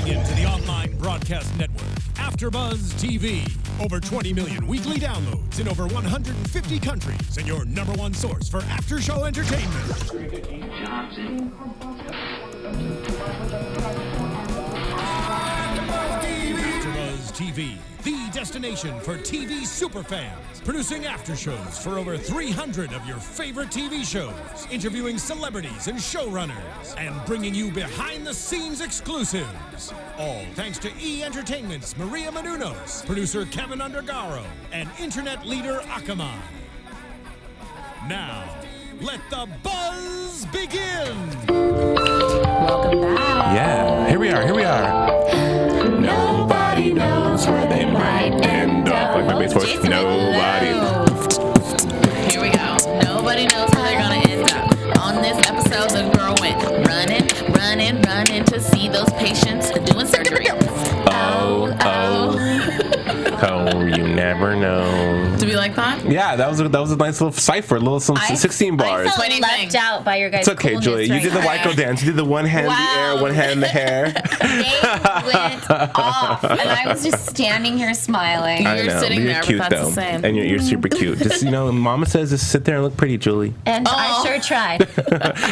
Tuning in to the online broadcast network, AfterBuzz TV. Over 20 million weekly downloads in over 150 countries, and your number one source for after-show entertainment. AfterBuzz TV, the destination for TV superfans. Producing aftershows for over 300 of your favorite TV shows, interviewing celebrities and showrunners, and bringing you behind-the-scenes exclusives. All thanks to E! Entertainment's Maria Menounos, producer Kevin Undergaro, and internet leader Akamai. Now, let the buzz begin! Welcome back. Yeah, here we are. Nobody knows where they might end up. Like my bass voice. Jason, Nobody. Here we go. Nobody knows where they're gonna end up. On this episode, the girl went running to see those patients doing surgery. Oh, you never know. Do we like that? Yeah, that was a nice little cipher, some 16 bars. I felt What do you left think? out by your guys' It's okay, coolness Julie. You right did the now. white girl dance. You did the one hand in the air, one hand in the hair. They went off, and I was just standing here smiling. You're I know, sitting but you're there, but cute that's though, the same. and you're super cute. Just Mama says, just sit there and look pretty, Julie. And I sure tried.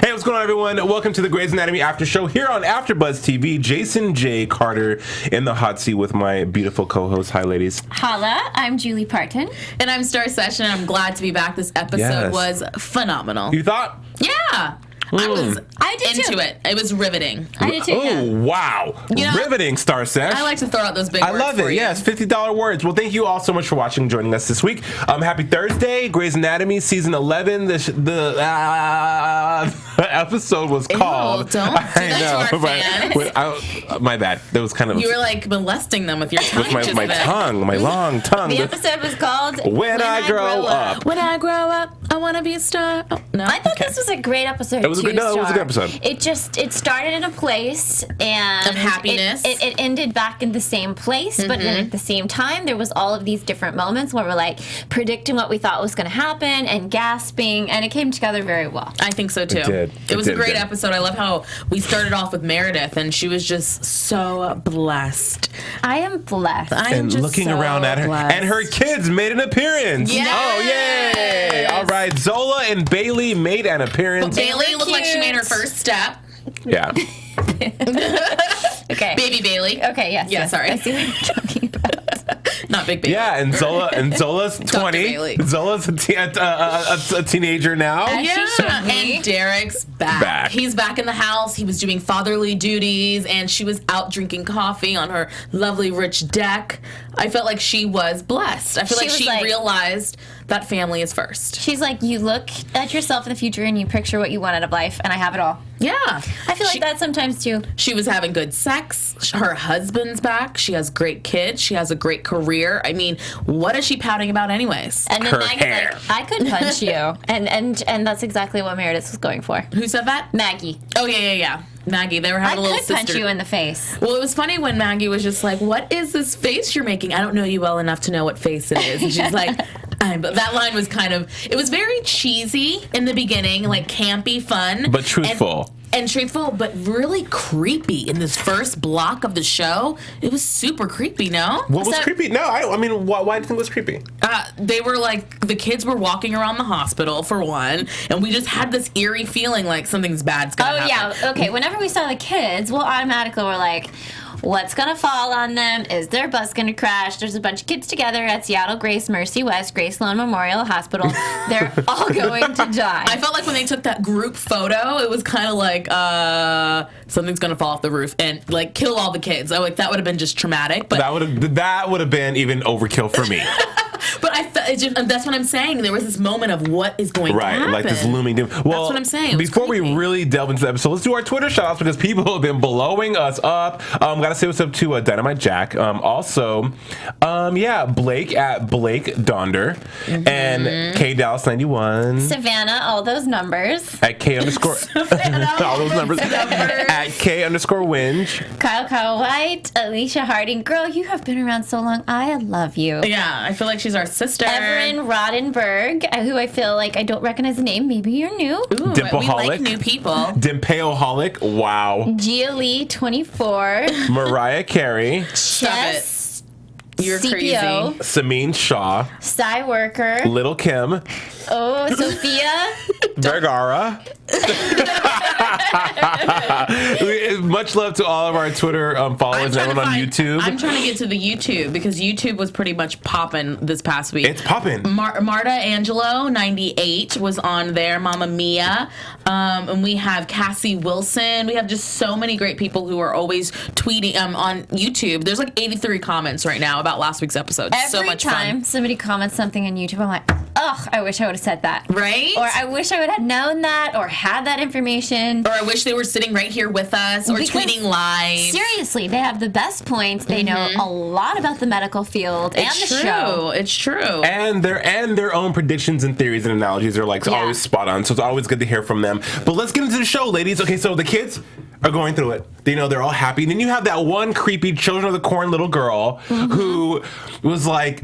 Hey, what's going on, everyone? Welcome to the Grey's Anatomy After Show here on AfterBuzz TV. Jason J. Carter in the hot seat with my beautiful co-host. Hi, ladies. Holla, I'm Julie Partin. And I'm Starr Session. I'm glad to be back. This episode Yes. was phenomenal. You thought? Yeah. I did into too. it. It was riveting. I did too. Oh, Yeah. wow. You know, Riveting, Starr Sesh. I like to throw out those big I words love for it. you. Yes, $50 words. Well, thank you all so much for watching and joining us this week. Happy Thursday, Grey's Anatomy, season 11. The episode was called. Don't do that to our fans. My bad. That was kind of You were like molesting them with your tongue. with my just my then. tongue, my long tongue. The episode was called When I Grow Up. When I grow up, I want to be a star. Oh, no. I thought this was a great episode. It was a good- no, it was a good Starr. episode. It started in a place and Of happiness. It ended back in the same place, but then at the same time, there was all of these different moments where we're like predicting what we thought was going to happen and gasping, and it came together very well. I think so too. did. It was It a did, great did. episode. I love how we started off with Meredith, and she was just so blessed. I am blessed. I am And just looking so around at her, blessed. and her kids made an appearance. Yes! Oh, yay! All right, Zola and Bailey made an appearance. Bailey looked like she made her first step. Yeah. Okay. Baby Bailey. Okay, yes. Yeah, yes. sorry. I see what you're talking about. Not Big Bailey. Yeah, and Zola's 20. Bailey. Zola's a teenager now. As she should be. And Derek's back. He's back in the house. He was doing fatherly duties, and she was out drinking coffee on her lovely rich deck. I felt like she was blessed. I feel like was she like- realized that family is first. She's like, you look at yourself in the future and you picture what you want out of life, and I have it all. Yeah. I feel like that sometimes too. She was having good sex. Her husband's back. She has great kids. She has a great career. I mean, what is she pouting about anyways? And then Her Maggie's hair. like, I could punch you. And that's exactly what Meredith was going for. Who said that? Maggie. Oh, yeah. Maggie. They were I having a little could sister. punch you in the face. Well, it was funny when Maggie was just like, what is this face you're making? I don't know you well enough to know what face it is. And she's like, but that line was it was very cheesy in the beginning, like campy fun. But truthful. And truthful, but really creepy in this first block of the show. It was super creepy, no? What was So- creepy? No, I mean, why do you think it was creepy? They were like, the kids were walking around the hospital, for one, and we just had this eerie feeling like something's bad's gonna Oh, happen. yeah. Okay, whenever we saw the kids, we'll automatically we're like, what's going to fall on them? Is their bus going to crash? There's a bunch of kids together at Seattle Grace Mercy West Grace Sloan Memorial Hospital. They're all going to die. I felt like when they took that group photo, it was kind of like something's gonna fall off the roof and like kill all the kids. I like that would have been just traumatic. But That would have been even overkill for me. but that's what I'm saying. There was this moment of what is going to happen. Right, like this looming doom. Well, that's what I'm saying. It was Before we creepy. really delve into the episode, let's do our Twitter shout-outs because people have been blowing us up. Gotta say what's up to Dynamite Jack. Also, Blake at Blake Donder and K Dallas 91 Savannah, all those numbers. at K underscore all those numbers at K underscore Winge. Kyle White, Alicia Harding. Girl, you have been around so long. I love you. Yeah, I feel like She's our sister. Evelyn Roddenberg, who I feel like I don't recognize the name. Maybe you're new. Ooh, we like new people. Dimpeoholic. Wow. Gia Lee, 24. Mariah Carey. Chess. You're CPO, crazy. Samin Shaw. Psy Worker. Little Kim. Oh, Sophia. Vergara. Much love to all of our Twitter followers and everyone on YouTube. I'm trying to get to the YouTube because YouTube was pretty much popping this past week. It's popping. Marta Angelo, 98, was on there. Mamma Mia. And we have Cassie Wilson. We have just so many great people who are always tweeting on YouTube. There's like 83 comments right now about last week's episode. So much fun. Every time somebody comments something on YouTube, I'm like, ugh, I wish I would have said that. Right? Or I wish I would have known that or had that information. Or I wish they were sitting right here with us or tweeting live. Seriously, they have the best points. They know a lot about the medical field and the show. It's true. And their own predictions and theories and analogies are like always spot on. So it's always good to hear from them. But let's get into the show, ladies. Okay, so the kids are going through it. You know, they're all happy. And then you have that one creepy Children of the Corn little girl who was like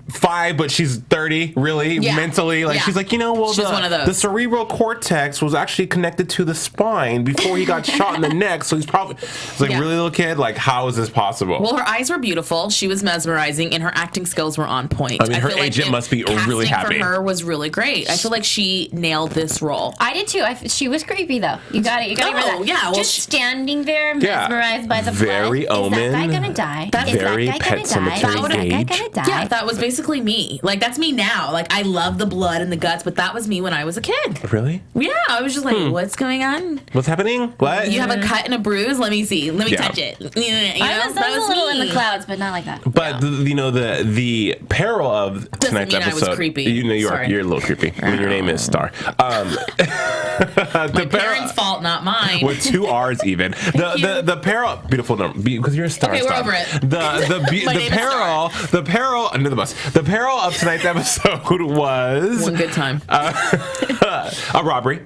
5, but she's 30, really, mentally. Like, she's like, well, she's one of those. The cerebral cortex was actually connected to the spine before he got shot in the neck. So he's probably, really little kid. Like, how is this possible? Well, her eyes were beautiful. She was mesmerizing, and her acting skills were on point. I mean, her agent must be really happy. For her was really great. I feel like she nailed this role. I did too. She was creepy though. You got it. You got that. Yeah. Well, just standing there, mesmerized by the very blood. Omen. Is that guy gonna die? Very Pet Sematary Gage. Yeah, that was basically me. Like, that's me now. Like, I love the blood and the guts, but that was me when I was a kid. Really? Yeah, I was just like, what's going on? What's happening? What? You have a cut and a bruise? Let me see. Let me touch it. I was a little in the clouds, but not like that. But the peril of tonight's mean episode. I was creepy. You're a little creepy. I mean, your name is Starr. My parents' fault, not mine. With 2 R's even. The peril, beautiful number, because you're a star. Okay, we're over it. The peril under the bus. The peril of tonight's episode was one good time. A robbery.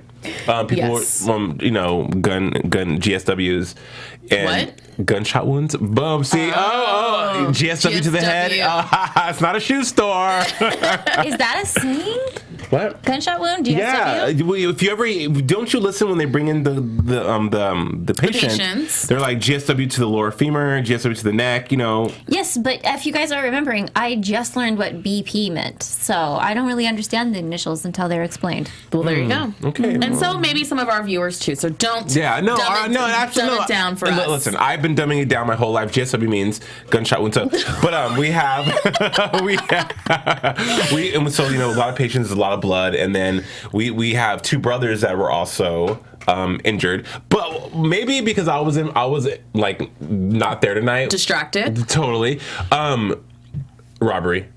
People were, gun GSWs and gunshot wounds. Boom. See, GSW to the head. It's not a shoe store. Is that a sling? What? Gunshot wound? GSW? Yeah. If you ever don't you listen when they bring in the patient? They're like GSW to the lower femur, GSW to the neck. Yes, but if you guys are remembering, I just learned what BP meant, so I don't really understand the initials until they're explained. Well, there you go. Okay. And so maybe some of our viewers too. So don't. Yeah. No. Dumb it down for us. Listen, I've been dumbing it down my whole life. GSW means gunshot wound. So, but we have so a lot of patients, a lot of blood, and then we have 2 brothers that were also injured, but maybe because I was like not there tonight, distracted. Totally. Robbery.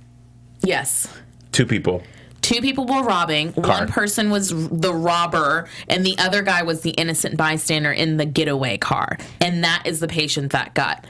Yes. 2 people. 2 people were robbing. Car. One person was the robber, and the other guy was the innocent bystander in the getaway car. And that is the patient that got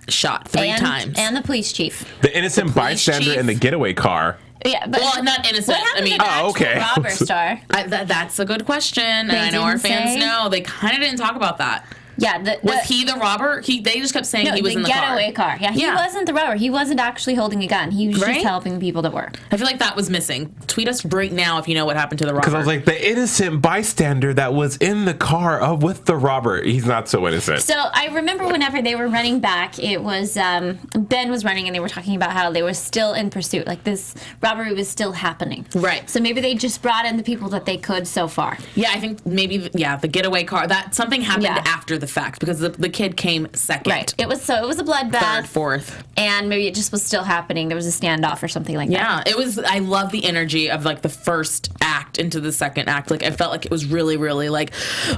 shot 3 times. And the police chief. The innocent bystander in the getaway car. Yeah, but not innocent. What happened to the actual robber, Starr? That's a good question, and I know our fans know. They kind of didn't talk about that. Yeah, was he the robber? They just kept saying he was in the getaway car. Yeah, he wasn't the robber. He wasn't actually holding a gun. He was just helping people that were. I feel like that was missing. Tweet us right now if you know what happened to the robber. Because I was like, the innocent bystander that was in the car with the robber. He's not so innocent. So I remember whenever they were running back, it was Ben was running and they were talking about how they were still in pursuit. Like this robbery was still happening. Right. So maybe they just brought in the people that they could so far. Yeah, I think maybe the getaway car. That something happened after the fact because the kid came second. Right. It was a bloodbath. 3rd, 4th. And maybe it just was still happening. There was a standoff or something like that. Yeah, it was. I love the energy of like the first act into the second act. Like I felt like it was really, really like,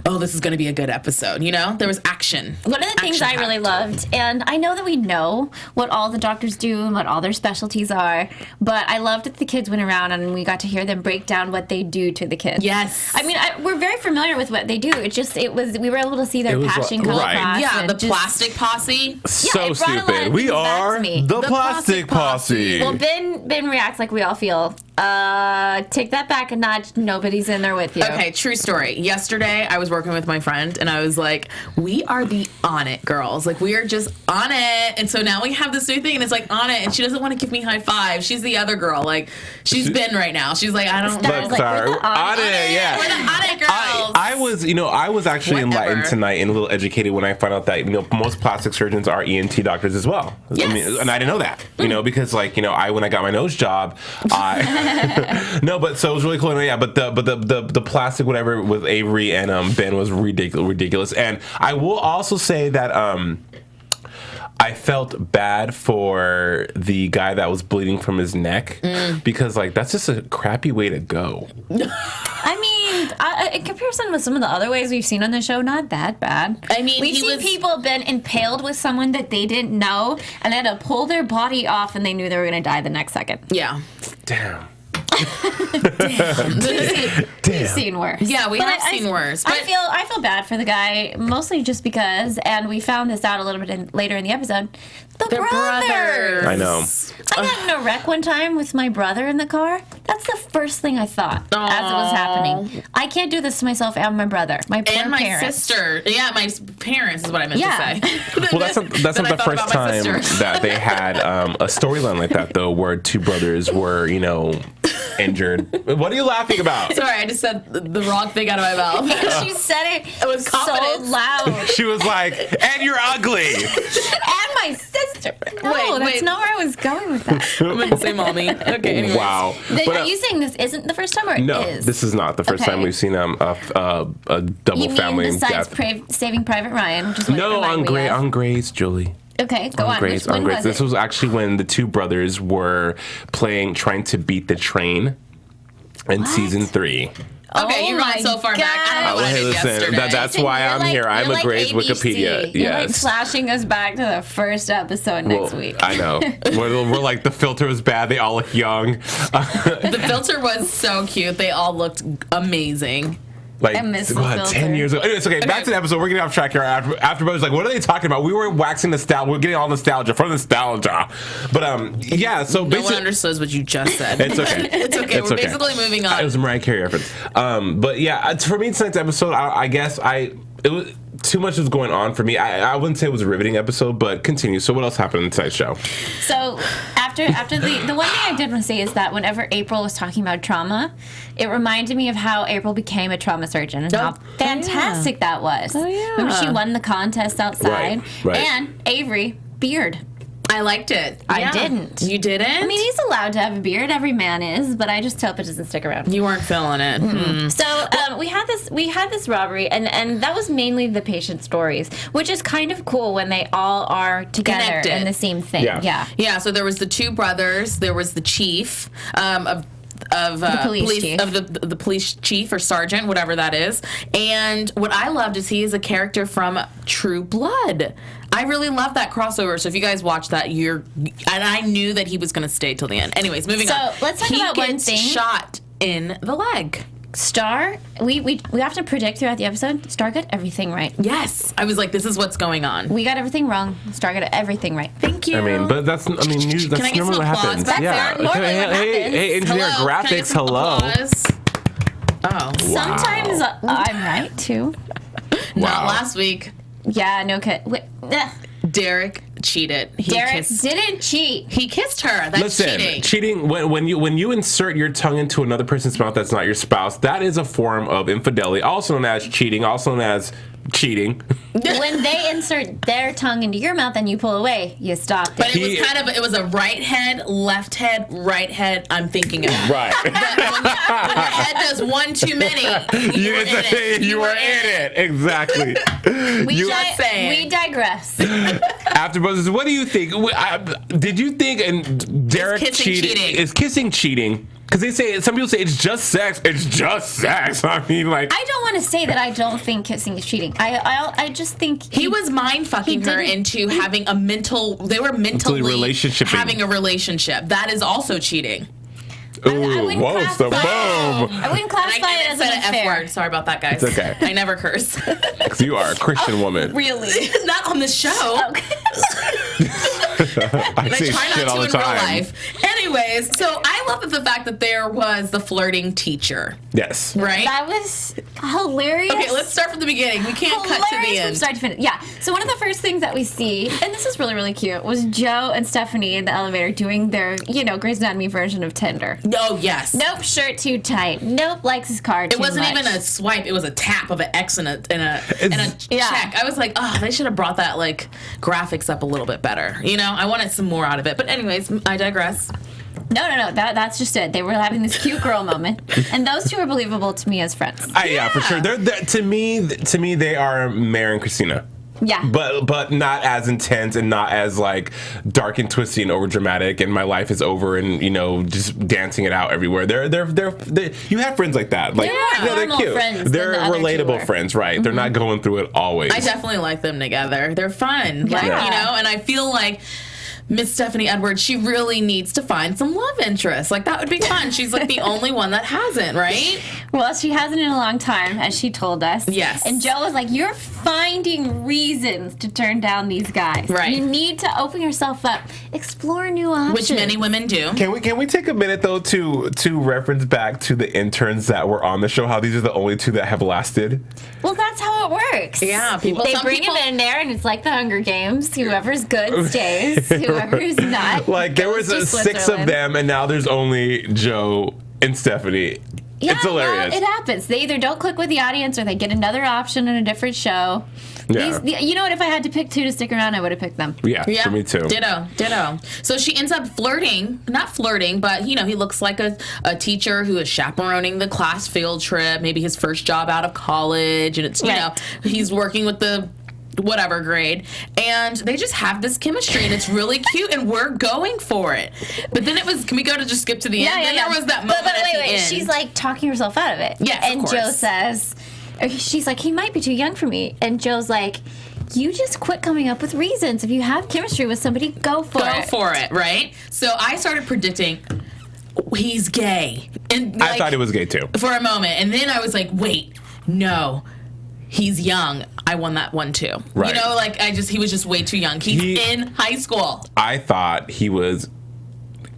oh, this is going to be a good episode. There was action. One of the things I really loved, and I know that we know what all the doctors do and what all their specialties are, but I loved that the kids went around and we got to hear them break down what they do to the kids. Yes. I mean, we're very familiar with what they do. We were able to see their passion flashing color right. pots Yeah, and the just- plastic posse. So it brought a lot of stupid. We things back are to me. the The plastic plastic posse. Well, Ben reacts like we all feel. Take that back a notch. Nobody's in there with you. Okay, true story. Yesterday, I was working with my friend, and I was like, we are the on it girls. Like, we are just on it. And so now we have this new thing, and it's like on it, and she doesn't want to give me high five. She's the other girl. Like, she's Ben right now. She's like, I don't Star's know. like, we're the on it. yeah. We're the on it girls. I was actually Whatever. enlightened tonight and a little educated when I found out that most plastic surgeons are ENT doctors as well. Yes. I mean, and I didn't know that. Because when I got my nose job, I no, but so it was really cool. Yeah, but the plastic whatever with Avery and Ben was ridiculous. And I will also say that I felt bad for the guy that was bleeding from his neck because that's just a crappy way to go. I mean, in comparison with some of the other ways we've seen on the show, not that bad. I mean, we've seen people been impaled with someone that they didn't know, and they had to pull their body off, and they knew they were going to die the next second. Yeah. Damn. We've seen worse. Yeah, we But have seen worse. But I feel bad for the guy, mostly just because, and we found this out a little bit later in the episode. they're brothers. I know. I got in a wreck one time with my brother in the car. That's the first thing I thought as it was happening. I can't do this to myself and my brother. My poor And my parents. sister. Yeah, my parents is what I meant Yeah. to say. Well, that's not Then I the thought first about my time sister. that they had a storyline like that, though, where two brothers were, injured. What are you laughing about? Sorry, I just said the wrong thing out of my mouth. She said it with so confidence. loud. She was like, "And you're ugly." And my sister. No, Wait. that's not where I was going with that. I'm going to say mommy. Okay, anyways. Wow. Are you saying this isn't the first time, or No, it is? this is not the first Okay. time we've seen a double You family mean besides death. Saving Private Ryan? Which is what it No, reminded me of. on Grace, Julie. Okay, go on. Grace, When was This it? was actually when the two brothers were trying to beat the train in season 3. Okay, you're my going so far back. I don't know God. what I Hey, did listen, yesterday. that's why I'm here. I'm You're a Grey's ABC. Wikipedia. You're Yes. flashing us back to the first episode next Well, week. I know. We're like, the filter was bad. They all look young. The filter was so cute. They all looked amazing. Like, I miss the God, filter. 10 years ago. Anyways, okay, back to the episode. We're getting off track here. AfterBuzz, like, what are they talking about? We were waxing nostalgia. We're getting all nostalgia for nostalgia. But, yeah, so No one basically. understands what you just said. It's okay. It's okay. We're basically moving on. It was a Mariah Carey reference. But yeah, for me, tonight's episode, I guess it was too much was going on for me. I wouldn't say it was a riveting episode, but continue. So what else happened in tonight's show? So after the one thing I did want to say is that whenever April was talking about trauma, it reminded me of how April became a trauma surgeon and how fantastic that was. Oh, yeah. Remember she won the contest outside, Right. And Avery beard. I liked it. I Yeah. didn't. You didn't? I mean, he's allowed to have a beard. Every man is, but I just hope it doesn't stick around. you weren't feeling it. So we had this robbery, and that was mainly the patient stories, which is kind of cool when they all are together Connected. in the same thing. Yeah. Yeah, so there was the two brothers. There was the chief of police chief. of the police chief or sergeant, whatever that is. And what I loved is he is a character from True Blood. I really love that crossover. So if you guys watch that, and I knew that he was going to stay till the end. Anyways, moving So, on. let's talk he about one gets thing. shot in the leg. Starr, we have to predict throughout the episode. Starr got everything right. Yes, I was like, this is what's going on. We got everything wrong. Starr got everything right. Thank you. I mean, but that's Can I normally get what some applause happens. back Yeah. there? Normally what Hey, happens. engineer Hello? Can I get graphics, some hello. applause? Oh, Sometimes I'm right too. not last week. Yeah, no cut. Derek cheated. Derek didn't cheat. He kissed her. That's Listen, cheating. when you insert your tongue into another person's mouth that's not your spouse, that is a form of infidelity, also known as cheating, also known as cheating. When they insert their tongue into your mouth and you pull away, you stop it. But it was a right head, left head, right head. I'm thinking of that. Right. When the head does one too many, you were in it. You were in it. Exactly. saying. We digress. AfterBuzz, what do you think? Did you think Derek cheating? Is kissing cheating? Because some people say it's just sex. It's just sex. I mean, like. I don't want to say that I don't think kissing is cheating. I just think He was mind fucking her didn't- into having a mentally relationship. having a relationship. That is also cheating. Ooh, whoa, so boom. I wouldn't classify it as an F unfair. word. Sorry about that, guys. It's okay. I never curse. Because you are a Christian woman. Really? Not on the show. Okay. I say try shit not all to the in real time. life. Anyways, so I love the fact that there was the flirting teacher, Yes. right? That was hilarious. Okay, let's start from the beginning. We can't cut to the Hilarious from end. start to finish. Yeah. So one of the first things that we see, and this is really, really cute, was Joe and Stephanie in the elevator doing their, Grey's Anatomy version of Tinder. Oh, yes. Nope, shirt too tight. Nope, likes his car too It wasn't much. even a swipe. It was a tap of an X and a Yeah. check. I was like, oh, they should have brought that graphics up a little bit better. I wanted some more out of it. But anyways, I digress. No. That's just it. They were having this cute girl moment, and those two are believable to me as friends. Yeah, for sure. They're to me, they are Mare and Christina. Yeah. But not as intense and not as dark and twisty and over dramatic and my life is over and just dancing it out everywhere. They're you have friends like that. They're normal cute. friends than They're the other two relatable were. friends, right? They're not going through it always. I definitely like them together. They're fun. Yeah. And I feel like Miss Stephanie Edwards, she really needs to find some love interest. That would be fun. She's the only one that hasn't, right? Well, she hasn't in a long time, as she told us. Yes. And Joe was like, you're finding reasons to turn down these guys. Right. You need to open yourself up, explore new options. Which many women do. Can we take a minute though to reference back to the interns that were on the show? How these are the only two that have lasted. Well, that's how it works. Yeah, They some bring people- him in there, and it's like the Hunger Games. Whoever's good stays. Whoever's not. There was goes to 6 of Switzerland. them, and now there's only Joe and Stephanie. Yeah, It's hilarious. Well, it happens. They either don't click with the audience or they get another option in a different show. Yeah. You know what? If I had to pick two to stick around, I would have picked them. Yeah, Yeah, for me too. Ditto. So she ends up not flirting, but he looks like a teacher who is chaperoning the class field trip, maybe his first job out of college, and it's he's working with the whatever grade, and they just have this chemistry, and it's really cute, and we're going for it. But then can we go to just skip to the end? Then there was that moment But at the wait, end. she's talking herself out of it. Yes, of and course. Joe says, she's like, he might be too young for me. And Joe's like, you just quit coming up with reasons. If you have chemistry with somebody, go for it. Go for it, right? So I started predicting he's gay, and I thought he was gay too. for a moment, and then I was like, wait, no. He's young. I won that one too. Right. He was just way too young. He's in high school. I thought he was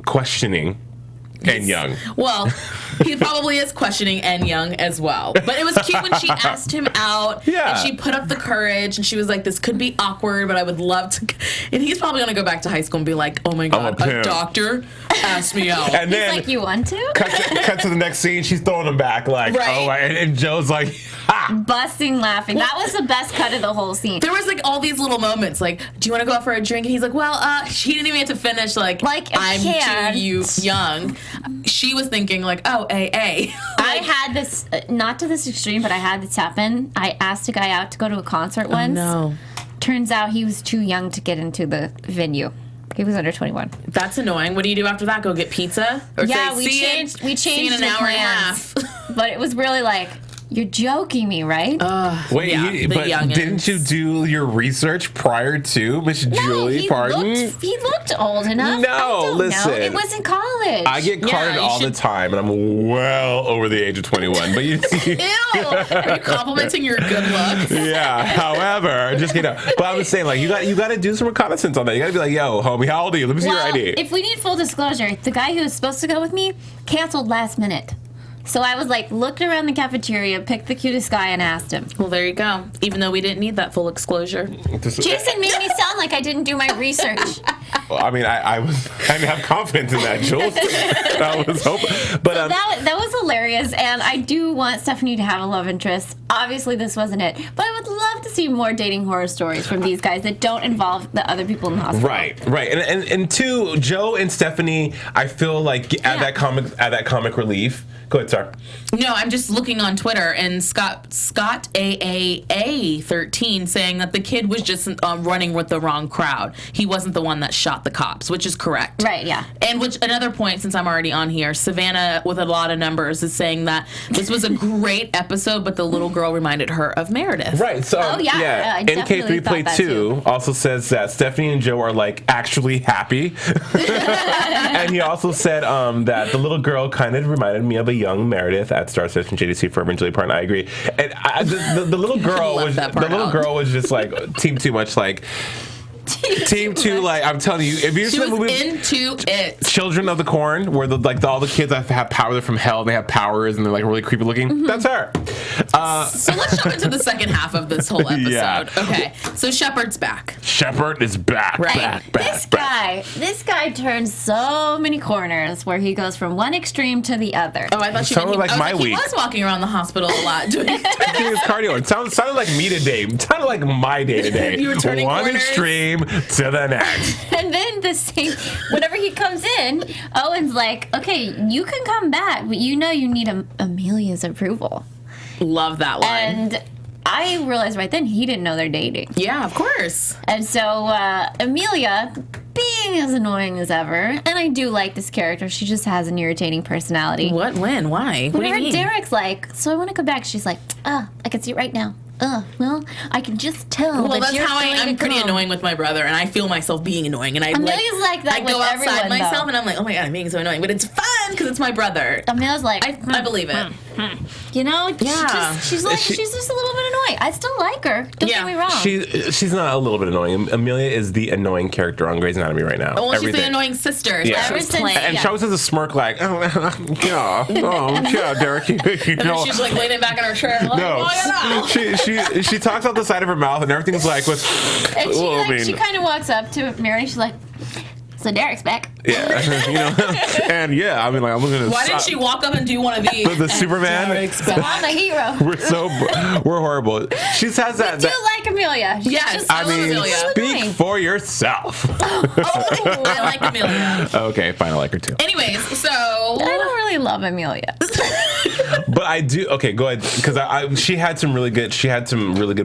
questioning and young. Well, he probably is questioning and young as well. But it was cute when she asked him out. Yeah. And she put up the courage and she was like, this could be awkward, but I would love to. And he's probably going to go back to high school and be like, oh my God, a a pimp. doctor asked me out. And He's then like, you want to? cut to the next scene. She's throwing him back Right. and Joe's like, ha! Busting laughing. That was the best cut of the whole scene. There was all these little moments do you want to go out for a drink? And he's like, well, he didn't even get to finish I'm can't. Oh, too young. She was thinking oh, AA. I had this, not to this extreme, but I had this happen. I asked a guy out to go to a concert once. no. Turns out he was too young to get into the venue. He was under 21. That's annoying. What do you do after that? Go get pizza? Or Yeah, say, we "See you changed. We in changed an the hour and a plans. half." But it was really you're joking me, right? Wait, Yeah, the but youngins. didn't you do your research prior to Miss Julie Partin? He looked old enough. No, I don't listen. know. It was in college. I get carded you all the should- time, and I'm well over the age of 21. But Ew! Are you complimenting your good looks? yeah. However, just but I was saying, you got to do some reconnaissance on that. You got to be like, yo, homie, how old are you? Let me see your Well, ID. if we need full disclosure, the guy who was supposed to go with me canceled last minute. So I was looked around the cafeteria, picked the cutest guy, and asked him. Well, there you go. Even though we didn't need that full disclosure. Jason made me sound like I didn't do my research. I mean, I didn't have confidence in that, Jules. I was hoping, but That was hilarious, and I do want Stephanie to have a love interest. Obviously, this wasn't it, but I would love to see more dating horror stories from these guys that don't involve the other people in the hospital. right, and two, Joe and Stephanie, I feel like at that comic relief. Go ahead, Starr. No, I'm just looking on Twitter, and Scott AAA13 saying that the kid was just running with the wrong crowd. He wasn't the one that shot the cops, which is correct. Right, yeah. And which another point, since I'm already on here, Savannah with a lot of numbers is saying that this was a great episode, but the little girl reminded her of Meredith. Right. So I definitely NK3 Play thought that 2 also says that Stephanie and Joe are like actually happy. And he also said that the little girl kind of reminded me of a young Meredith at Starr Session, JDC Forever, and Julie Partin. I agree. And the little girl was just like Team Too Much, like Team 2, like I'm telling you, if you've seen the movie into it, Children of the Corn, where all the kids have power, they're from hell, they have powers, and they're like really creepy looking. That's her. So let's jump into the second half of this whole episode. Yeah. Okay, so Shepard's back. Shepard is back. Right. This guy turns so many corners where he goes from one extreme to the other. Oh, I thought you Sounded meant like my he week. was walking around the hospital a lot doing Doing his cardio. It sounded like me today. It sounded like my day today. You were turning one corners. extreme to the next. And then whenever he comes in, Owen's like, okay, you can come back, but you need Amelia's approval. Love that line. And I realized right then he didn't know they're dating. Yeah, of course. And so Amelia, being as annoying as ever, and I do like this character, she just has an irritating personality. What? When? Why? What do you Whenever mean? Derek's like, so I want to come back, she's like, I can see it right now. Well, I can just tell. Well, that that's you're how going I'm to pretty come. annoying with my brother, and I feel myself being annoying. And Amelia's like that I go with outside everyone, myself, though. and I'm like, oh my god, I'm being so annoying. But it's fun because it's my brother. Amelia's like, I believe it. you know, Yeah. she's just a little bit annoying. I still like her. Don't get me wrong. She's not a little bit annoying. Amelia is the annoying character on Grey's Anatomy right now. Well, she's Everything. the annoying sister. Yeah. So she's Ever playing. And she always has a smirk like, yeah, Derek. And then she's like leaning back in her chair. Like, No, she talks out the side of her mouth, and everything's like with. And well, she kind of walks up to Mary. She's like, so Derek's back. Yeah, and yeah, I mean, like I'm looking at. Why didn't she walk up and do one of these? The Superman. I'm a hero. We're horrible. She says that. I do like Amelia. She's Yes, just I a little mean, bit speak annoying. for yourself. I like Amelia. Okay, fine, I like her too. Anyways, so I don't really love Amelia. But I do. Okay, go ahead, because she had some really good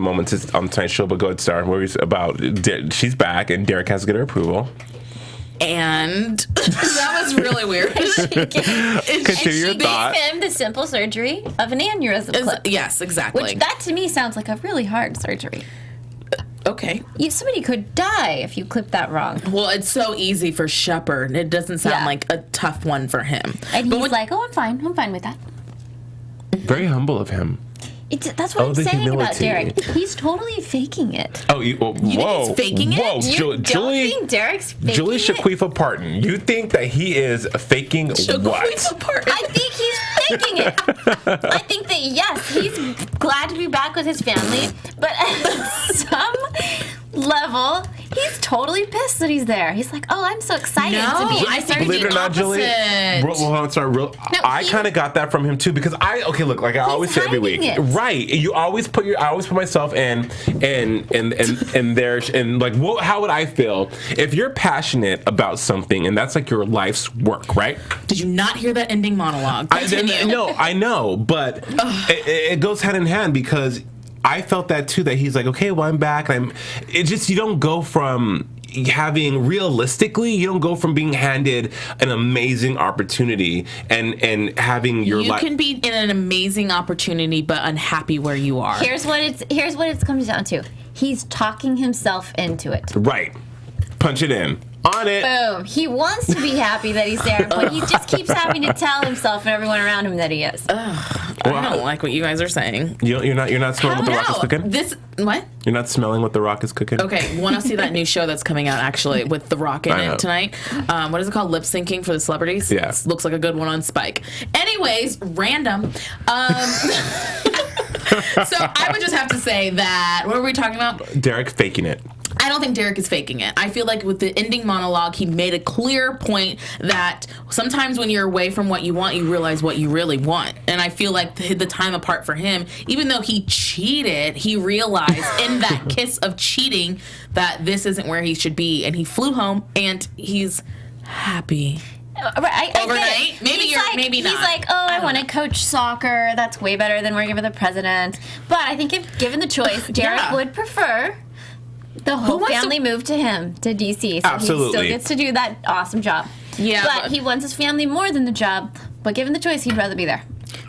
moments on tonight's show. But go ahead, Starr. What was about? She's back, and Derek has to get her approval. And that was really weird. Continue your thought. Gave him the simple surgery of an aneurysm clip. Yes, exactly. Which that to me sounds like a really hard surgery. Okay. Somebody could die if you clip that wrong. Well, it's so easy for Shepard. It doesn't sound like a tough one for him. And he's like, oh, I'm fine. I'm fine with that. Very humble of him. That's what I'm the saying about humility. Derek. He's totally faking it. Oh, whoa! think he's faking it? Whoa, You Julie, don't think Derek's faking Julie it? Shaquifa Partin. You think that he is faking what? I think he's faking it. I think that, yes, he's glad to be back with his family, but at some level, he's totally pissed that he's there. He's like, oh, I'm so excited to be in I the think surgery. Believe it or not, Julie. I kind of got that from him too, because I always say every week, hiding it. right? I always put myself in there, and like, how would I feel if you're passionate about something and that's like your life's work, right? Did you not hear that ending monologue? No, I know, but it goes hand in hand, because I felt that too, that he's like, okay, well, I'm back. You don't go from realistically, you don't go from being handed an amazing opportunity and having your life. You can be in an amazing opportunity, but unhappy where you are. Here's what it comes down to. He's talking himself into it. Right. Punch it in. On it. Boom. He wants to be happy that he's there, but he just keeps having to tell himself and everyone around him that he is. I don't like what you guys are saying. You're not smelling what the Rock is cooking? What? You're not smelling what the Rock is cooking? Okay, want to see that new show that's coming out actually with The Rock in it tonight? What is it called? Lip syncing for the celebrities? Yeah. Looks like a good one on Spike. Anyways, random. So I would just have to say that, what were we talking about? Derek faking it. I don't think Derek is faking it. I feel like with the ending monologue, he made a clear point that sometimes when you're away from what you want, you realize what you really want. And I feel like the time apart for him, even though he cheated, he realized in that kiss of cheating that this isn't where he should be. And he flew home and he's happy. I Overnight? Maybe maybe not. He's like, oh, I want to coach soccer. That's way better than working for the president. But I think if given the choice, Derek would prefer the whole family move to him, to DC. So Absolutely. he still gets to do that awesome job. Yeah. But he wants his family more than the job. But given the choice, he'd rather be there.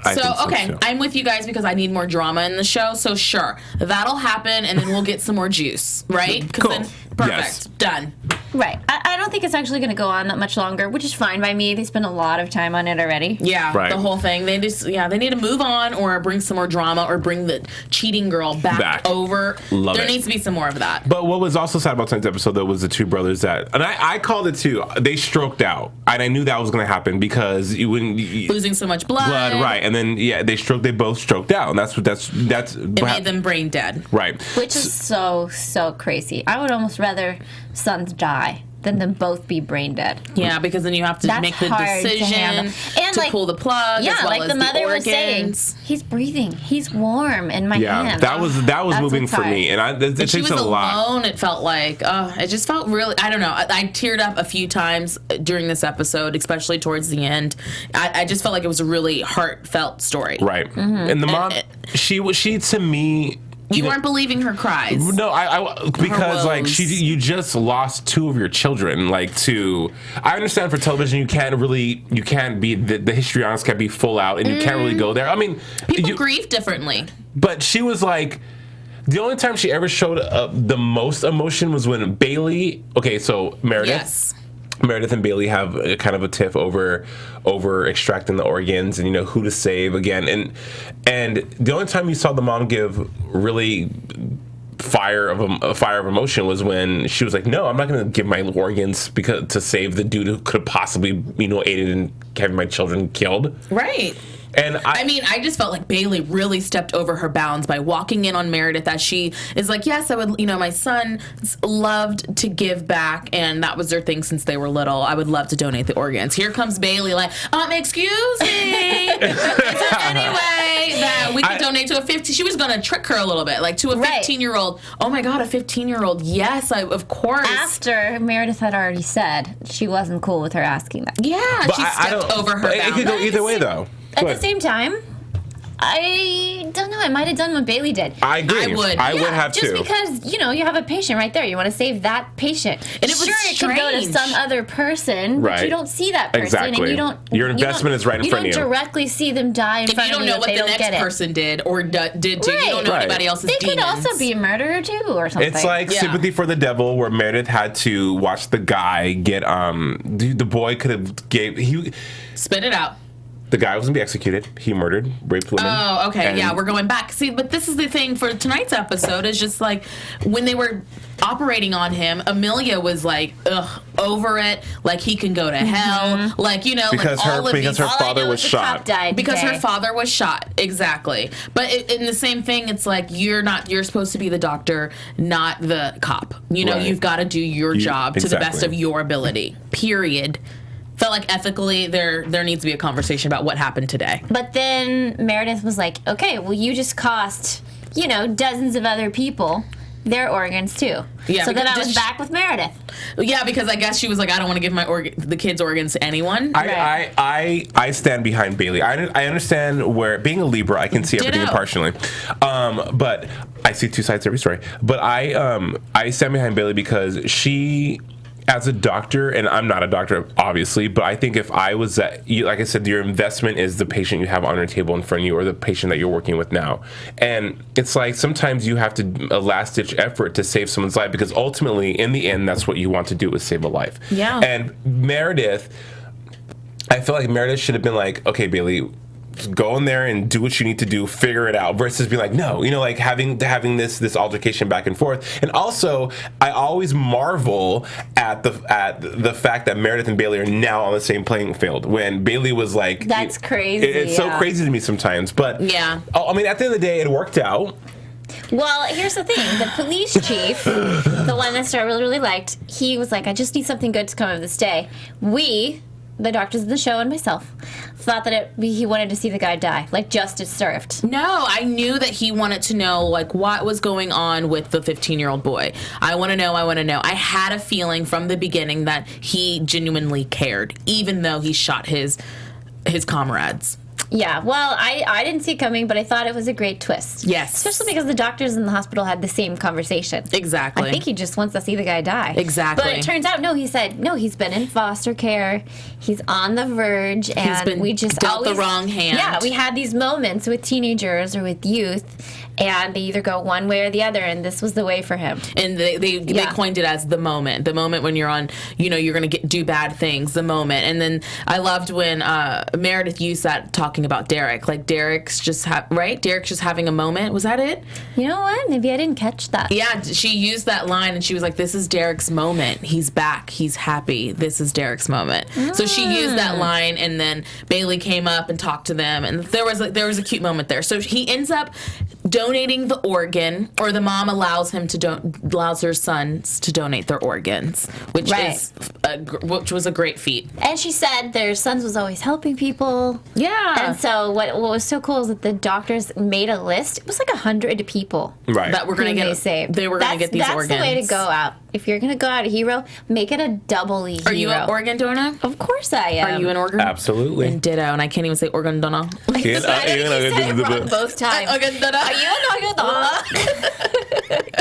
Okay, I'm with you guys because I need more drama in the show. So sure, that'll happen, and then we'll get some more juice, right? Cool. Then, perfect. Yes. Done. Right. I don't think it's actually going to go on that much longer, which is fine by me. They spent a lot of time on it already. Yeah, Right. the whole thing. They just, they need to move on or bring some more drama or bring the cheating girl back. over. Love there it. needs to be some more of that. But what was also sad about tonight's episode, though, was the two brothers that, and I called it too. They stroked out, and I knew that was going to happen because you wouldn't Losing so much blood, right? And then they both stroked out, and It made them brain dead. right. Which is so crazy. I would almost rather sons die than them both be brain dead. Yeah, because then you have to That's make the hard to decision handle. And to pull the plug. Yeah, as well like as the mother was organs. saying, he's breathing, he's warm in my hand. That was That's moving what's for hard. me, and it She takes was a lot. alone. It felt like it just felt really. I don't know. I teared up a few times during this episode, especially towards the end. I just felt like it was a really heartfelt story. Right, and the mom, she to me. You weren't believing her cries. No, I because like woes. you just lost two of your children. Like I understand for television you can't be the histrionics can't be full out and you can't really go there. I mean, People grieve differently. but she was like. The only time she ever showed the most emotion was when Bailey. Okay, so Meredith. Yes. Meredith and Bailey have a kind of a tiff over extracting the organs and who to save again, and the only time you saw the mom give really fire of emotion was when she was like, no, I'm not going to give my organs to save the dude who could have possibly aided in having my children killed. Right. And I mean, I just felt like Bailey really stepped over her bounds by walking in on Meredith as she is like, yes, I would, my son loved to give back, and that was their thing since they were little. I would love to donate the organs. Here comes Bailey like, excuse me. Is there any way that we could donate to a 15? She was going to trick her a little bit, like to a 15-year-old. Oh my God, a 15-year-old. Yes, of course. After Meredith had already said she wasn't cool with her asking that. Yeah, but she stepped over her bounds. It could go either way, though. At the same time, I don't know. I might have done what Bailey did. I agree. I would have just too. because you have a patient right there. You want to save that patient, and it was it could go to strange. some other person, but you don't see that person, Exactly. and you don't. Your investment is right in front of you. You don't directly see them die in front of you. You don't know what if the they don't next get person did or did too. You don't know anybody else's They demons. could also be a murderer too, or something. It's like Sympathy for the Devil, where Meredith had to watch the guy get the boy could have spit it out. The guy was going to be executed. He murdered, raped women. Oh, okay. Yeah, we're going back. See, but this is the thing for tonight's episode is just like when they were operating on him, Amelia was like, ugh, over it. Like he can go to hell. Like, because her father was shot. Because her father was shot. Exactly. But in the same thing, it's like you're supposed to be the doctor, not the cop. You've got to do your job to the best of your ability. Period. Felt like ethically there needs to be a conversation about what happened today. But then Meredith was like, okay, well, you just cost, dozens of other people their organs too. Yeah, so then I was back with Meredith. Yeah, because I guess she was like, I don't want to give the kids' organs to anyone. I stand behind Bailey. I understand where, being a Libra, I can see everything impartially. But I see two sides to every story. But I stand behind Bailey because she... As a doctor, and I'm not a doctor, obviously, but I think if I was that, like I said, your investment is the patient you have on your table in front of you or the patient that you're working with now. And it's like sometimes you have to a last-ditch effort to save someone's life because ultimately, in the end, that's what you want to do is save a life. Yeah. And Meredith, I feel like Meredith should have been like, okay, Bailey, go in there and do what you need to do, figure it out, versus being like, no, like having this altercation back and forth. And also, I always marvel at the fact that Meredith and Bailey are now on the same playing field. When Bailey was like, that's crazy. It's so crazy to me sometimes. But yeah, I mean, at the end of the day, it worked out. Well, here's the thing. The police chief, the one that Starr really, really liked, he was like, I just need something good to come of this day. We the doctors of the show and myself thought that he wanted to see the guy die, like justice served. No, I knew that he wanted to know, like, what was going on with the 15-year-old boy. I want to know. I had a feeling from the beginning that he genuinely cared, even though he shot his comrades. Yeah, well, I didn't see it coming, but I thought it was a great twist. Yes. Especially because the doctors in the hospital had the same conversation. Exactly. I think he just wants to see the guy die. Exactly. But it turns out, no, he said, no, he's been in foster care. He's on the verge. And he's been we just dealt always, the wrong hand. Yeah, we had these moments with teenagers or with youth, and they either go one way or the other, and this was the way for him. And they coined it as the moment when you're on, you're going to do bad things, the moment. And then I loved when Meredith used that talking about Derek. Like, Derek's just having a moment. Was that it? You know what? Maybe I didn't catch that. Yeah, she used that line, and she was like, this is Derek's moment. He's back. He's happy. This is Derek's moment. So she used that line, and then Bailey came up and talked to them, and there was a cute moment there. So he ends up donating the organ, or the mom allows her sons to donate their organs, which was a great feat. And she said their sons was always helping people. Yeah. And so what was so cool is that the doctors made a list. It was like 100 people. Right. That were going to get saved. They were going to get these organs. That's the way to go out. If you're going to go out a hero, make it a double hero. Are you an organ donor? Of course I am. Are you an organ? Absolutely. And ditto, and I can't even say organ donor. I think you said it wrong both times. Organ donor. Are you an organ donor?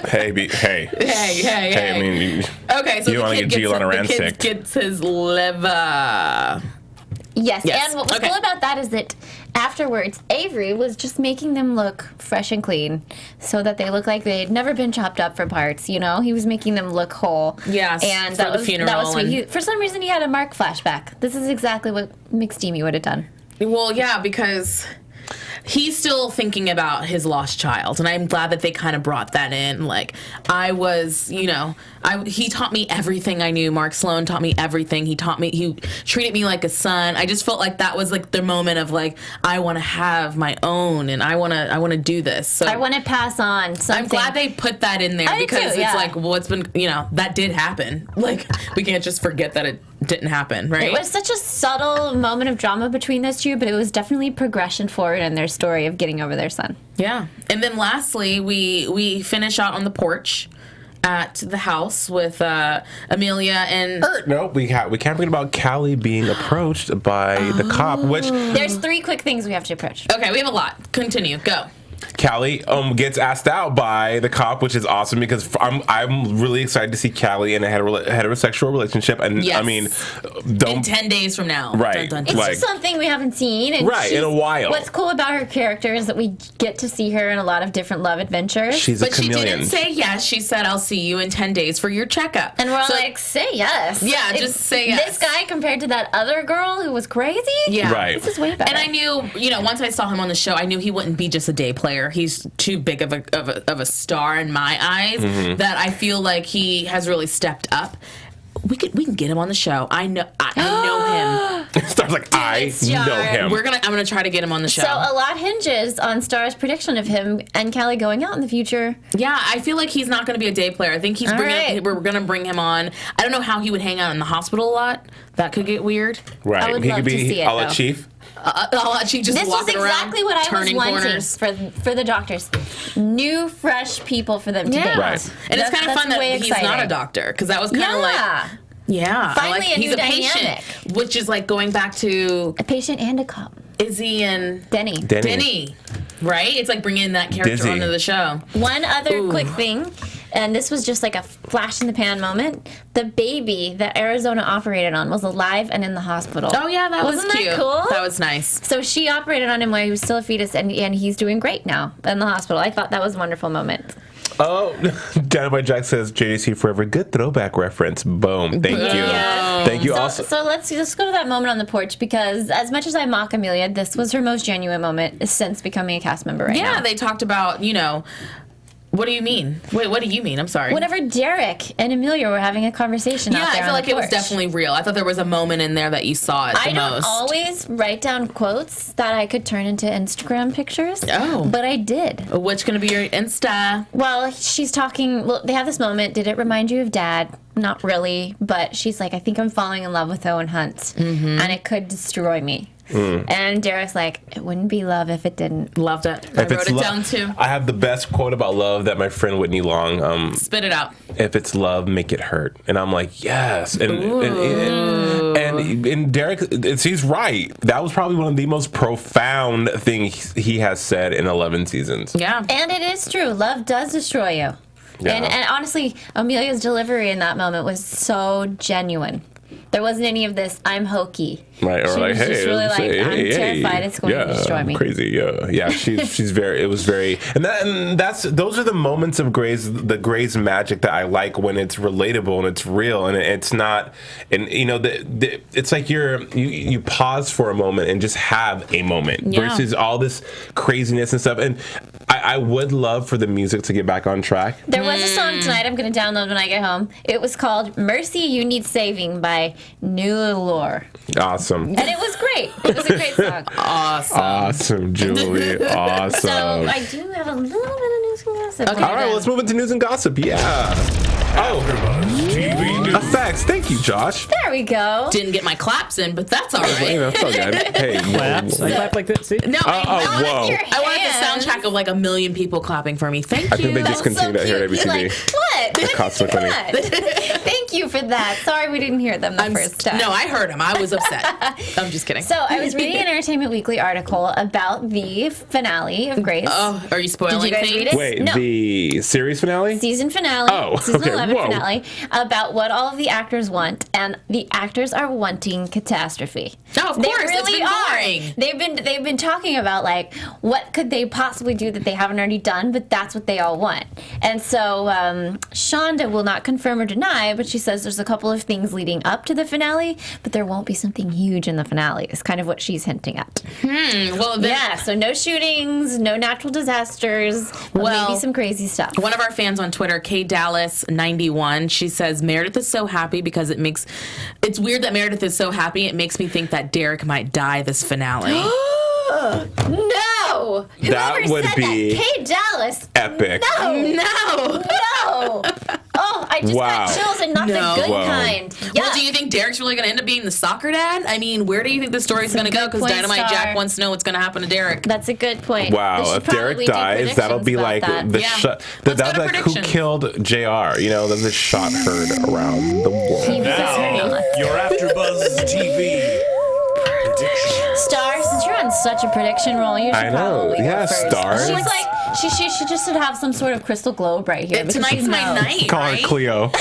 Hey. I mean, okay, so you want to get Giuliana the kid Rancic. gets his liver. Yes, and what was cool about that is that afterwards, Avery was just making them look fresh and clean so that they look like they'd never been chopped up for parts, He was making them look whole. Yes, and for the funeral. That was sweet. For some reason, he had a Mark flashback. This is exactly what McSteamy would have done. Well, yeah, because he's still thinking about his lost child, and I'm glad that they kind of brought that in. Like, I was, he taught me everything I knew. Mark Sloan taught me everything. He treated me like a son. I just felt like that was like the moment of like, I want to have my own, and I want to do this. So I want to pass on something. I'm glad they put that in there because it's like, well, it's been, that did happen. Like, we can't just forget that it didn't happen, right? It was such a subtle moment of drama between those two, but it was definitely progression forward in their story of getting over their son. Yeah. And then lastly, we finish out on the porch at the house with Amelia and... No, we can't forget about Callie being approached by the cop, which... There's 3 quick things we have to approach. Okay, we have a lot. Continue. Go. Callie gets asked out by the cop, which is awesome because I'm really excited to see Callie in a heterosexual relationship, and yes. I mean, in 10 days from now, right? Dun, dun, It's dun. just something we haven't seen, and in a while. What's cool about her character is that we get to see her in a lot of different love adventures. She's a chameleon. She didn't say yes. She said, "I'll see you in 10 days for your checkup," and we're all like, "Say yes." Yeah, just say yes. This guy compared to that other girl who was crazy. Yeah, right. This is way better. And I knew, once I saw him on the show, I knew he wouldn't be just a day player. He's too big of a star in my eyes that I feel like he has really stepped up. We can get him on the show. I know him. Star's like, I know him. I'm gonna try to get him on the show. So a lot hinges on Starr's prediction of him and Callie going out in the future. Yeah, I feel like he's not going to be a day player. I think we're going to bring him on. I don't know how he would hang out in the hospital a lot. That could get weird. Right. I would love to see it, a though. chief. She just this was walking exactly around, what I was turning wanting corners. for the doctors. New, fresh people for them to date. Right. And it's kind of fun that he's not a doctor, because that was kind of like... Yeah. Finally, he's a patient, which is like going back to... A patient and a cop. Izzy and... Denny. Right? It's like bringing that character onto the show. One other quick thing, and this was just like a flash in the pan moment. The baby that Arizona operated on was alive and in the hospital. Oh, yeah, that was cute. Wasn't that cool? That was nice. So she operated on him while he was still a fetus, and he's doing great now in the hospital. I thought that was a wonderful moment. Oh, Dynamite Jack says JDC Forever. Good throwback reference. Boom. Thank you. Thank you. So let's go to that moment on the porch, because as much as I mock Amelia, this was her most genuine moment since becoming a cast member now. Yeah, they talked about, what do you mean? Wait, what do you mean? I'm sorry. Whenever Derek and Amelia were having a conversation out there I feel like it was definitely real. I thought there was a moment in there that you saw it the most. I don't always write down quotes that I could turn into Instagram pictures. Oh. But I did. What's going to be your Insta? Well, she's talking... Well, they have this moment. Did it remind you of Dad? not really, but she's like, I think I'm falling in love with Owen Hunt, and it could destroy me. And Derek's like, it wouldn't be love if it didn't. Loved it. I wrote it down too. I have the best quote about love that my friend Whitney Long. Spit it out. If it's love, make it hurt. And I'm like, yes. And Derek, he's right. That was probably one of the most profound things he has said in 11 seasons. Yeah. And it is true. Love does destroy you. Yeah. And honestly, Amelia's delivery in that moment was so genuine. There wasn't any of this, I'm hokey. Right, or she like, was hey, just really like, I'm terrified it's going to destroy me. Crazy, yeah. She's very. It was very, and those are the moments of Grey's magic that I like when it's relatable and it's real and it's not, and it's like you pause for a moment and just have a moment versus all this craziness and stuff. And I would love for the music to get back on track. There was a song tonight I'm going to download when I get home. It was called "Mercy You Need Saving" by New Lore. Awesome. And it was great. It was a great song. Awesome, Julie. Awesome. So I do have a little bit of news and gossip. All right, well, let's move into news and gossip. Yeah. AfterBuzz TV News. Effects. Thank you, Josh. There we go. Didn't get my claps in, but that's all right. It's all good. Hey, Claps. I clap like this. See? No, whoa. I wanted the soundtrack of like a million people clapping for me. Thank you. I think they That's discontinued that here at cute. ABTV. You're like, what? What Constantly did funny. you want? Thank you for that. Sorry we didn't hear them the first time. No, I heard him. I was upset. I'm just kidding. So I was reading an Entertainment Weekly article about the finale of Grace. Oh, are you spoiling Did you guys things? read it? Wait, No. the series finale? Season finale. Oh, season okay. 11 Whoa. finale about what all of the actors want, and the actors are wanting catastrophe. Oh, of They course. really It's been boring. They've been talking about like what could they possibly do that they haven't already done, but that's what they all want. And so Shonda will not confirm or deny, but she says there's a couple of things leading up to the finale, but there won't be something huge in the finale. Is kind of what she's hinting at. Well, then, Yeah, so no shootings, no natural disasters, but Well, maybe some crazy stuff. one of our fans on Twitter, KDallas91, she says Meredith is so happy because it's weird that Meredith is so happy. It makes me think that Derek might die this finale. No! That Whoever would said be that? Kay Dallas. Epic. No! No. No! Oh, I just Wow. got chills and not No. the good Whoa. kind. Yeah. Well, do you think Derek's really going to end up being the soccer dad? I mean, where do you think the story's going to go? good Because point, Dynamite Starr. Jack wants to know what's going to happen to Derek. That's a good point. They Wow, should if Derek probably do dies, that'll be predictions like about the that. Yeah. shot. Let's go That's to like who predictions. killed JR. There's a shot heard around the world. He was Now, not. your AfterBuzz TV prediction. Starr, since you're on such a prediction roll, you should I know. probably Yeah, go first. Starr. She's like, she just should have some sort of crystal globe right here. because Tonight's she my knows. night, Call right? her Cleo.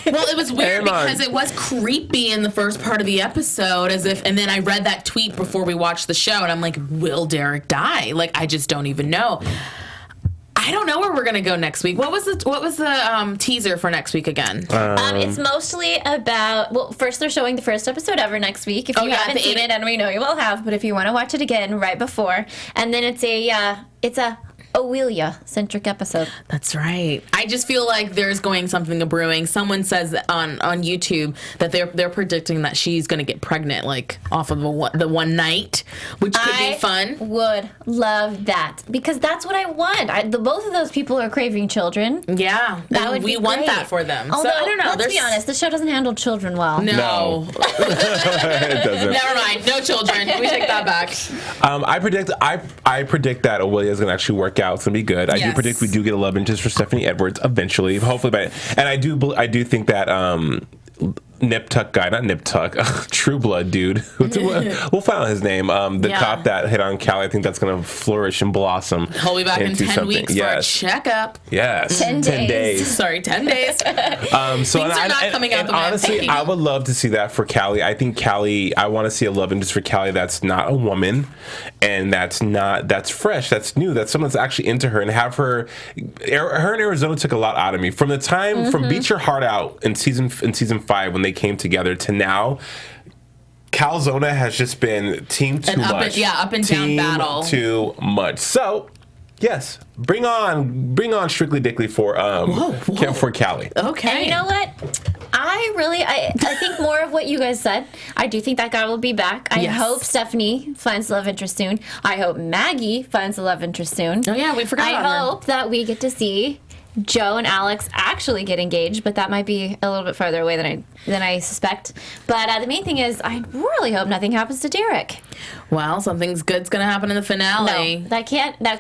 Well, it was weird Amen. because it was creepy in the first part of the episode, and then I read that tweet before we watched the show, and I'm like, will Derek die? Like, I just don't even know. I don't know where we're gonna go next week. What was the teaser for next week again? It's mostly about, well, first they're showing the first episode ever next week. If you yeah, haven't the seen it, and we know you will have, but if you want to watch it again right before, and then it's a Aurelia-centric episode. That's right. I just feel like there's something brewing. Someone says on YouTube that they're predicting that she's going to get pregnant, like off of the one night, which could be fun. Would love that because that's what I want. Both of those people are craving children. Yeah, That and would we be want great. that for them. Although, So I don't know. let's be honest, the show doesn't handle children well. No. It doesn't. Never mind. No children. We take that back. I predict that Aurelia is going to actually work out. It's going to be good. I do Yes. predict we do get a love interest for Stephanie Edwards eventually, hopefully. And I do think that Nip Tuck guy, not Nip Tuck, True Blood dude. We'll find out his name. The Yeah. cop that hit on Callie, I think that's going to flourish and blossom. He'll be back in into 10 something. weeks for a checkup. Yes. 10 days. Sorry, 10 days. So Things are not coming out the way I'm honestly, thinking. I would love to see that for Callie. I think Callie, I want to see a love interest for Callie that's not a woman and that's fresh, that's new, that's someone that's actually into her and have her in Arizona took a lot out of me. From the time, from Beat Your Heart Out in season 5 when they came together to now, Calzona has just been team too much. up and down Team battle. too much. So, yes, bring on Strictly Dickly for for Callie. Okay. And you know what? I think more of what you guys said. I do think that guy will be back. I Yes. hope Stephanie finds love interest soon. I hope Maggie finds a love interest soon. Oh, yeah, we forgot I about her. hope that we get to see Joe and Alex actually get engaged, but that might be a little bit farther away than I suspect. But the main thing is, I really hope nothing happens to Derek. Well, something's good's gonna happen in the finale. No, that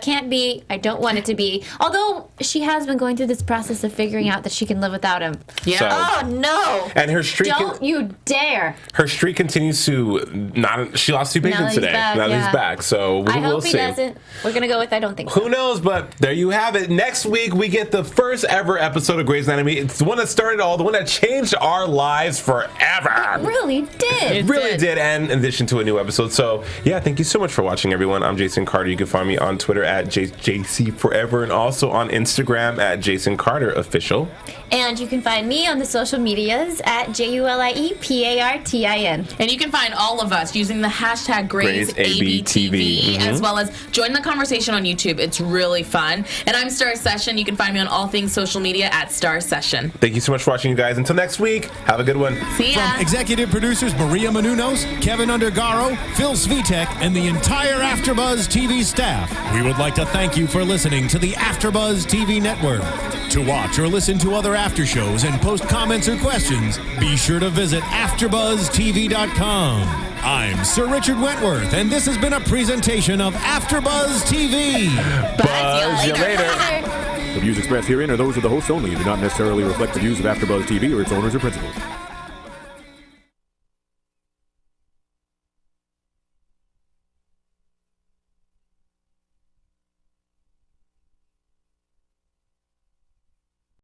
can't be. I don't want it to be. Although she has been going through this process of figuring out that she can live without him. Yeah. So- Oh no! And her streak. Don't you dare! Her streak continues to not. She lost 2 Now patients he's today. back, Now yeah. he's back. So I we'll hope see. he doesn't. We're gonna go with I don't think so. Who knows? But there you have it. Next week we get the first ever episode of Grey's Anatomy. It's the one that started all, the one that changed our lives forever. Really did. It really did, and in addition to a new episode. So yeah, thank you so much for watching, everyone. I'm Jason Carter. You can find me on Twitter at JCForever and also on Instagram at Jason Carter Official. And you can find me on the social medias at JULIEPARTIN. And you can find all of us using the hashtag GraysABTV, as well as join the conversation on YouTube. It's really fun. And I'm Starr Session. You can find me on all things social media at Starr Session. Thank you so much for watching, you guys. Until next week, have a good one. See ya. From executive producers Maria Menounos, Kevin Undergaro, Phil Svitek, and the entire AfterBuzz TV staff, we would like to thank you for listening to the AfterBuzz TV network. To watch or listen to other after shows and post comments or questions, be sure to visit AfterBuzzTV.com. I'm Sir Richard Wentworth, and this has been a presentation of AfterBuzz TV. Buzz you later. The views expressed herein are those of the hosts only and do not necessarily reflect the views of AfterBuzz TV or its owners or principals.